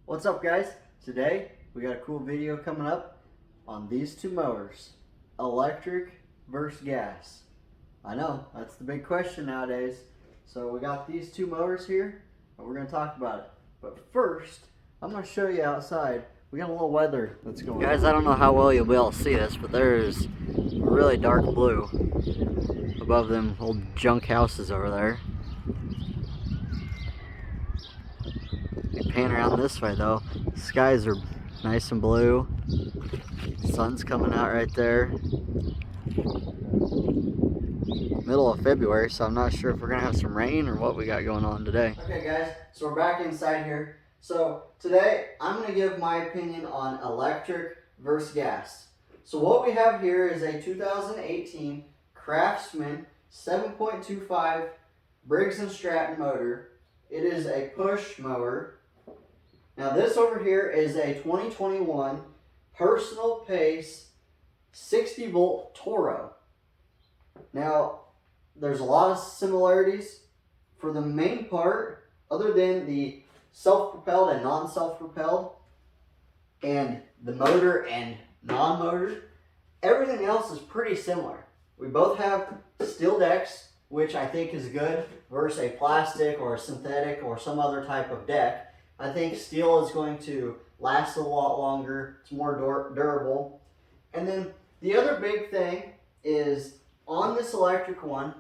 What's up, guys? Today we got a cool video coming up on these two mowers, electric versus gas. I know, that's the big question nowadays. So we got these two mowers here and we're going to talk about it. But first, I'm going to show you outside. We got a little weather that's going on. Guys, I don't know how well you'll be able to see this, but there's really dark blue above them old junk houses over there. Pan around this way though, skies are nice and blue, sun's coming out right there. Middle of February, so I'm not sure if we're gonna have some rain or what we got going on today. Okay guys, so we're back inside here. So today I'm gonna give my opinion on electric versus gas. So what we have here is a 2018 Craftsman 7.25 Briggs & Stratton motor. It is a push mower. Now this over here is a 2021 Personal Pace 60 volt Toro. Now there's a lot of similarities. For the main part, other than the self-propelled and non-self-propelled, and the motor and non-motor, everything else is pretty similar. We both have steel decks, which I think is good, versus a plastic or a synthetic or some other type of deck. I think steel is going to last a lot longer. It's more durable. And then the other big thing is on this electric one,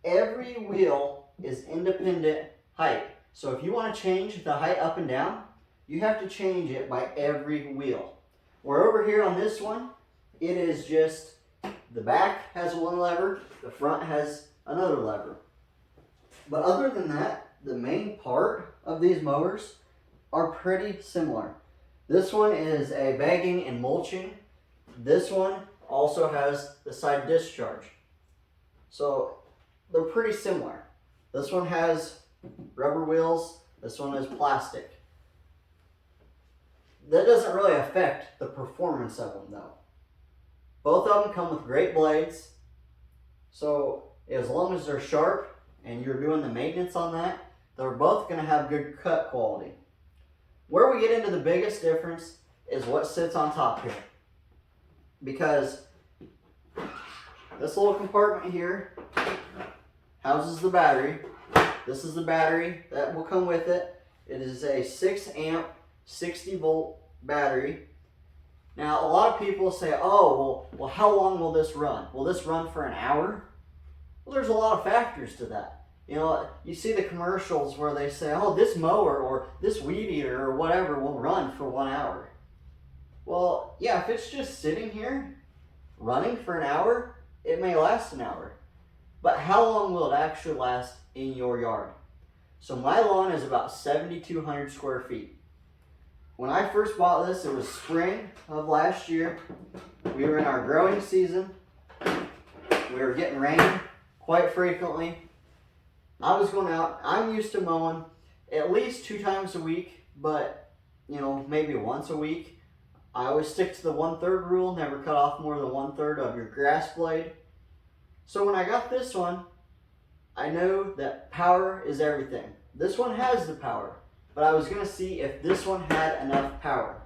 every wheel is independent height. So if you want to change the height up and down, you have to change it by every wheel. Where over here on this one, it is just the back has one lever, the front has another lever. But other than that, the main part of these mowers are pretty similar. This one is a bagging and mulching. This one also has the side discharge. So they're pretty similar. This one has rubber wheels, this one is plastic. That doesn't really affect the performance of them though. Both of them come with great blades. So as long as they're sharp and you're doing the maintenance on that, they're both going to have good cut quality. Where we get into the biggest difference is what sits on top here. Because this little compartment here houses the battery. This is the battery that will come with it. It is a 6 amp, 60 volt battery. Now a lot of people say, oh, well how long will this run? Will this run for an hour? Well, there's a lot of factors to that. You know, you see the commercials where they say, oh, this mower or this weed eater or whatever will run for 1 hour. Well, yeah, if it's just sitting here running for an hour, it may last an hour. But how long will it actually last in your yard? So my lawn is about 7,200 square feet. When I first bought this, it was spring of last year. We were in our growing season. We were getting rain quite frequently. I was going out. I'm used to mowing at least 2 times a week, but maybe once a week. I always stick to the 1/3 rule, never cut off more than 1/3 of your grass blade. So when I got this one, I know that power is everything. This one has the power, but I was going to see if this one had enough power.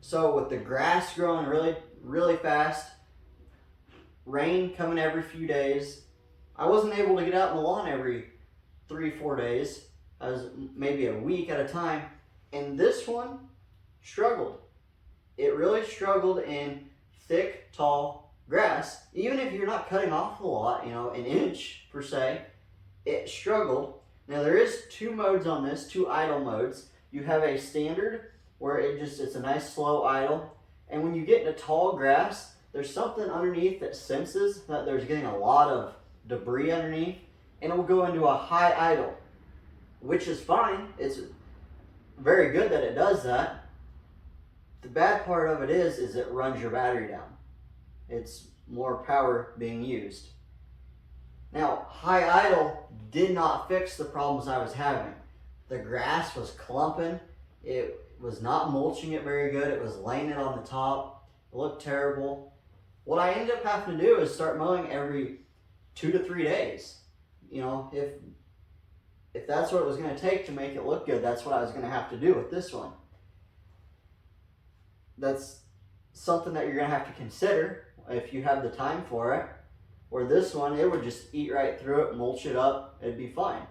So with the grass growing really, really fast, rain coming every few days, I wasn't able to get out in the lawn every 3-4 days. I was maybe a week at a time. And this one struggled. It really struggled in thick, tall grass. Even if you're not cutting off a lot, an inch per se, it struggled. Now there is 2 modes on this, 2 idle modes. You have a standard where it's a nice slow idle. And when you get into tall grass, there's something underneath that senses that there's getting a lot of debris underneath, and it will go into a high idle, which is fine. It's very good that it does that. The bad part of it is it runs your battery down. It's more power being used. Now, high idle did not fix the problems I was having. The grass was clumping. It was not mulching it very good. It was laying it on the top. It looked terrible. What I ended up having to do is start mowing every 2 to 3 days. If if that's what it was going to take to make it look good, that's what I was going to have to do with this one. That's something that you're going to have to consider if you have the time for it. Or this one, it would just eat right through it, mulch it up, it'd be fine.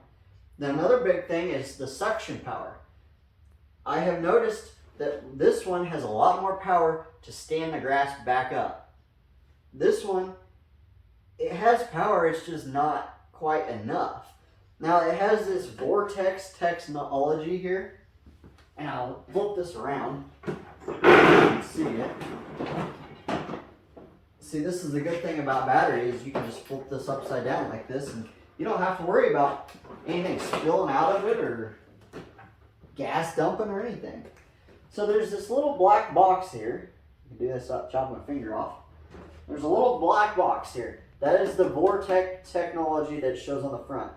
Then another big thing is the suction power. I have noticed that this one has a lot more power to stand the grass back up. This one, it has power, it's just not quite enough. Now it has this vortex technology here, and I'll flip this around so you can see it. See, this is the good thing about batteries, you can just flip this upside down like this, and you don't have to worry about anything spilling out of it or gas dumping or anything. So there's this little black box here. You can do this up, chop my finger off. There's a little black box here. That is the vortex technology that shows on the front.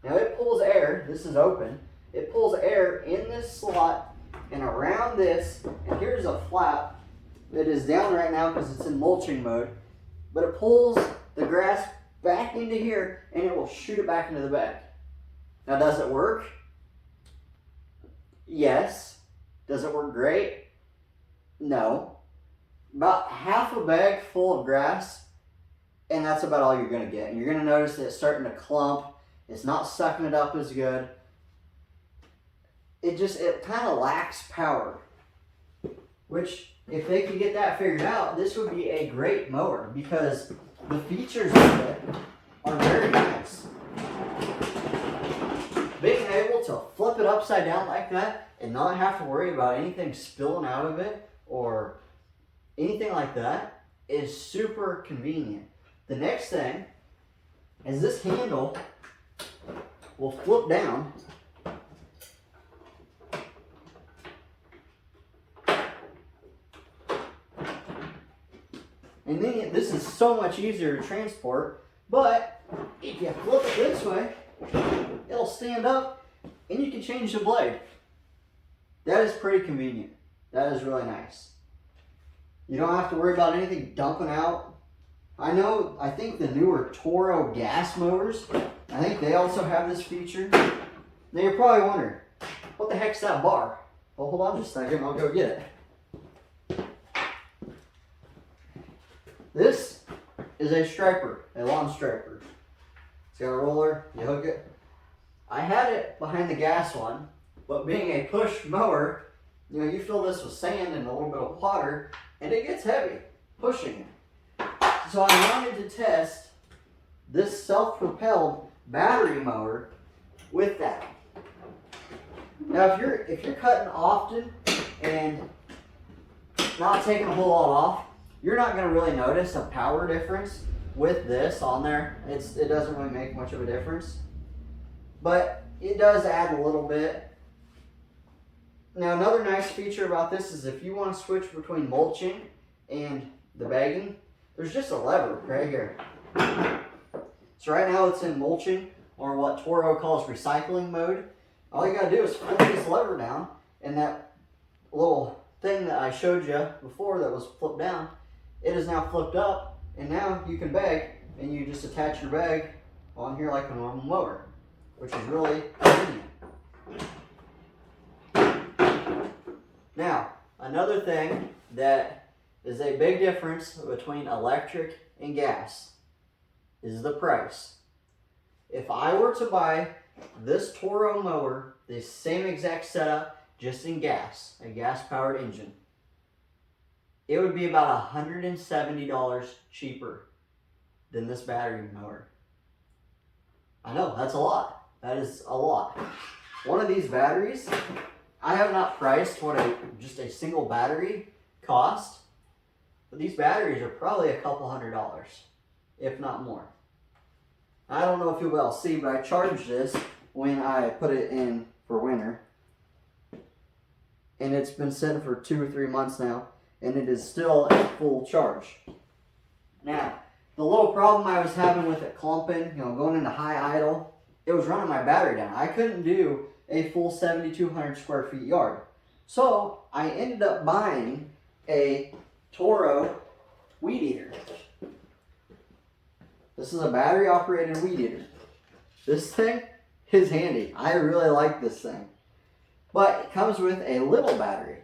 Now it pulls air, this is open, it pulls air in this slot and around this, and here's a flap that is down right now because it's in mulching mode, but it pulls the grass back into here and it will shoot it back into the bag. Now does it work? Yes. Does it work great? No. About half a bag full of grass, and that's about all you're going to get. And you're going to notice that it's starting to clump. It's not sucking it up as good. It kind of lacks power. Which, if they could get that figured out, this would be a great mower because the features of it are very nice. Being able to flip it upside down like that and not have to worry about anything spilling out of it or anything like that is super convenient. The next thing is this handle will flip down and then this is so much easier to transport, but if you flip it this way, it'll stand up and you can change the blade. That is pretty convenient. That is really nice. You don't have to worry about anything dumping out. I think the newer Toro gas mowers, I think they also have this feature. Now you're probably wondering, what the heck's that bar? Well, hold on just a second, I'll go get it. This is a striper, a lawn striper. It's got a roller, you hook it. I had it behind the gas one, but being a push mower, you fill this with sand and a little bit of water, and it gets heavy, pushing it. So I wanted to test this self-propelled battery mower with that. Now if you're cutting often and not taking a whole lot off, you're not going to really notice a power difference with this on there. It doesn't really make much of a difference, but it does add a little bit. Now another nice feature about this is if you want to switch between mulching and the bagging, there's just a lever right here. So right now it's in mulching, or what Toro calls recycling mode. All you gotta do is flip this lever down, and that little thing that I showed you before that was flipped down, it is now flipped up, and now you can bag, and you just attach your bag on here like a normal mower, which is really convenient. Now, another thing that is a big difference between electric and gas is the price. If I were to buy this Toro mower, the same exact setup, just in gas, a gas-powered engine, it would be about $170 cheaper than this battery mower. I know, that's a lot. That is a lot. One of these batteries, I have not priced what just a single battery cost, but these batteries are probably a couple $100, if not more. I don't know if you'll be able to see, but I charged this when I put it in for winter. And it's been sitting for 2 or 3 months now, and it is still at full charge. Now, the little problem I was having with it clumping, going into high idle, it was running my battery down. I couldn't do a full 7,200 square feet yard. So I ended up buying a Toro weed eater. This is a battery operated weed eater. This thing, is handy. I really like this thing. But it comes with a little battery.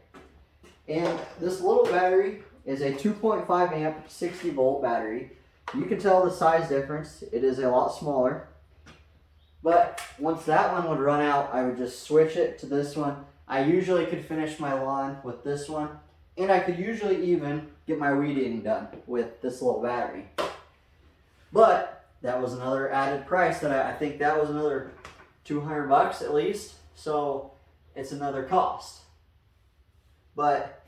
And this little battery is a 2.5 amp 60 volt battery. You can tell the size difference. It is a lot smaller. But once that one would run out, I would just switch it to this one. I usually could finish my lawn with this one. And I could usually even get my weed eating done with this little battery. But that was another added price that I think that was another 200 bucks at least. So it's another cost. But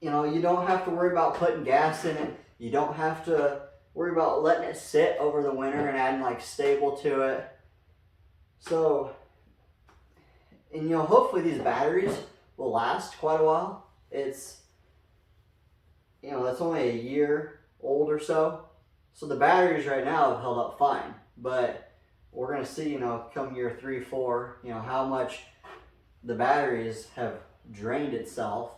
you know, you don't have to worry about putting gas in it. You don't have to worry about letting it sit over the winter and adding like stable to it. So, and you know, hopefully these batteries will last quite a while. It's, you know, that's only a year old or so. So the batteries right now have held up fine. But we're going to see, you know, come year 3, 4, you know, how much the batteries have drained itself.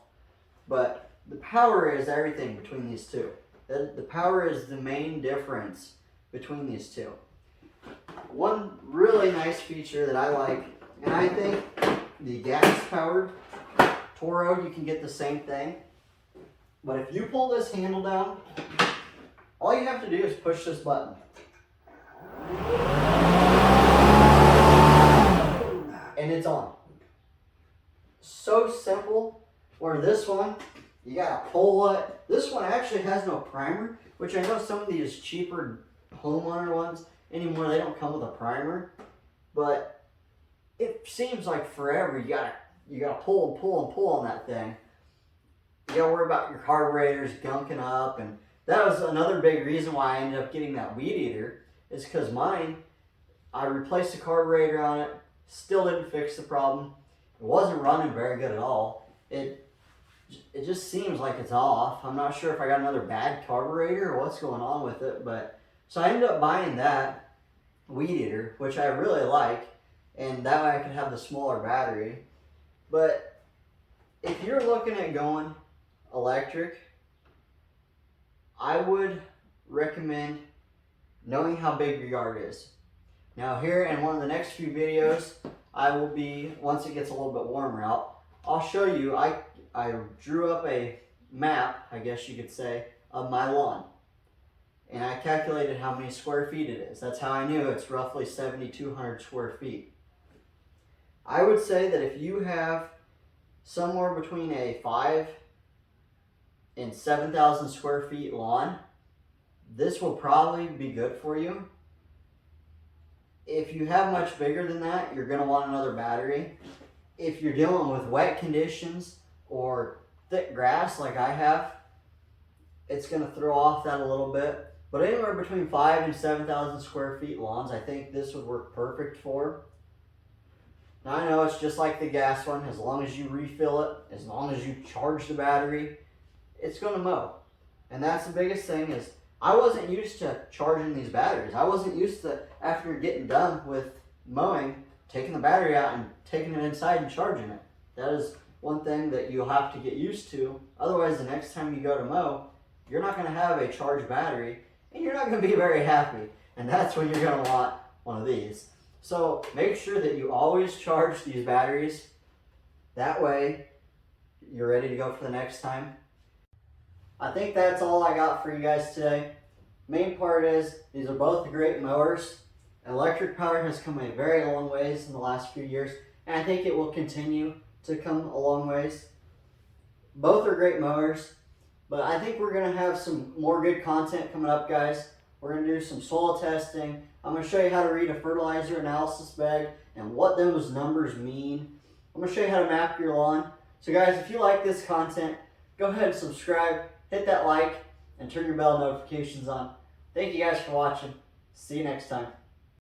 But the power is everything between these two. The power is the main difference between these two. One really nice feature that I like, and I think the gas-powered Toro, you can get the same thing. But if you pull this handle down, all you have to do is push this button. And it's on. So simple. Where this one, you gotta pull it. This one actually has no primer, which I know some of these cheaper homeowner ones anymore, they don't come with a primer. But it seems like forever you gotta pull and pull and pull on that thing. You gotta worry about your carburetors gunking up, and that was another big reason why I ended up getting that weed eater, is because mine, I replaced the carburetor on it, still didn't fix the problem. It wasn't running very good at all. It just seems like it's off. I'm not sure if I got another bad carburetor or what's going on with it, but so I ended up buying that weed eater, which I really like, and that way I could have the smaller battery. But if you're looking at going electric, I would recommend knowing how big your yard is. Now here in one of the next few videos, I will be, once it gets a little bit warmer out, I'll show you, I drew up a map, I guess you could say, of my lawn. And I calculated how many square feet it is. That's how I knew it's roughly 7,200 square feet. I would say that if you have somewhere between a 5 and 7,000 square feet lawn, this will probably be good for you. If you have much bigger than that, you're going to want another battery. If you're dealing with wet conditions or thick grass like I have, it's going to throw off that a little bit. But anywhere between 5 and 7,000 square feet lawns, I think this would work perfect for. Now I know it's just like the gas one. As long as you refill it, as long as you charge the battery, it's going to mow. And that's the biggest thing, is I wasn't used to charging these batteries. I wasn't used to, after getting done with mowing, taking the battery out and taking it inside and charging it. That is one thing that you'll have to get used to. Otherwise, the next time you go to mow, you're not going to have a charged battery, and you're not going to be very happy. And that's when you're going to want one of these. So make sure that you always charge these batteries. That way, you're ready to go for the next time. I think that's all I got for you guys today. Main part is, these are both great mowers. Electric power has come a very long ways in the last few years, and I think it will continue to come a long ways. Both are great mowers, but I think we're going to have some more good content coming up, guys. We're going to do some soil testing. I'm going to show you how to read a fertilizer analysis bag and what those numbers mean. I'm going to show you how to map your lawn. So guys, if you like this content, go ahead and subscribe, hit that like, and turn your bell notifications on. Thank you guys for watching. See you next time.